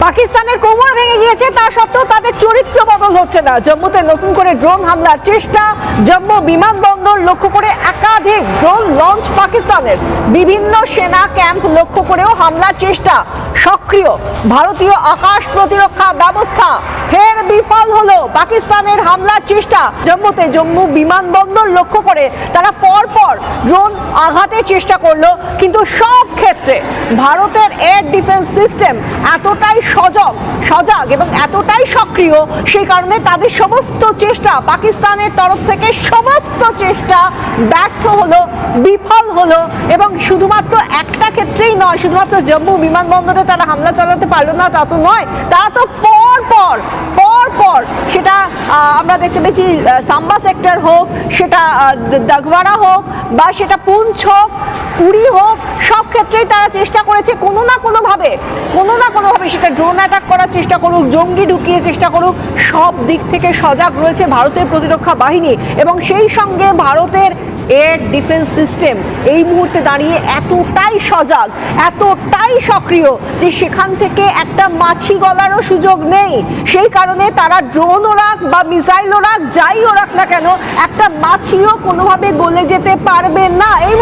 পাকিস্তানের কোমর ভেঙে গিয়েছে, তা সত্ত্বেও তাদের চরিত্র বদল হচ্ছে না। জম্মুতে নতুন করে ড্রোন হামলার চেষ্টা, জম্মু বিমানবন্দর লক্ষ্য করে একাধিক ড্রোন লঞ্চ পাকিস্তানের, বিভিন্ন সেনা ক্যাম্প লক্ষ্য করেও হামলার চেষ্টা, সক্রিয় ভারতীয় আকাশ প্রতিরক্ষা ব্যবস্থা। ফের বিফল হলো পাকিস্তানের হামলার চেষ্টা। জম্মুতে জম্মু বিমানবন্দর লক্ষ্য করে তারা পরপর ড্রোন আঘাতের চেষ্টা করলো, কিন্তু সব ক্ষেত্রে ভারতের এয়ার ডিফেন্স সিস্টেম এতটাই সজাগ এবং এতটাই সক্রিয়, সেই কারণে তাদের সমস্ত চেষ্টা, পাকিস্তানের তরফ থেকে সমস্ত চেষ্টা ব্যর্থ হলো, বিফল হলো। এবং শুধুমাত্র একটা ক্ষেত্রেই নয়, শুধুমাত্র জম্মু বিমানবন্দরে তারা হামলা চালাতে পারলো না তা তো নয়, তারা তো পরপর সেটা আমরা দেখতে পেয়েছি, সাম্বা সেক্টর হোক, সেটা দাগওয়াড়া হোক, বা সেটা পুঞ্চ হোক, উড়ি হোক, সব ক্ষেত্রেই তারা চেষ্টা করেছে কোনো না কোনোভাবে সেটা ড্রোন অ্যাটাক করার চেষ্টা করুক, জঙ্গি ঢুকিয়ে চেষ্টা করুক, সব দিক থেকে সজাগ রয়েছে ভারতের প্রতিরক্ষা বাহিনী। এবং সেই সঙ্গে ভারতের এয়ার ডিফেন্স সিস্টেম এই মুহূর্তে দাঁড়িয়ে এতটাই সজাগ, এতটাই সক্রিয় যে সেখান থেকে একটা মাছি গলারও সুযোগ নেই। সেই কারণে তারা ড্রোন ওড়াক বা মিসাইল ওড়াক, যাই ওড়াক না কেন, একটা মাছিও কোনোভাবে গলে যেতে পারবে না। এই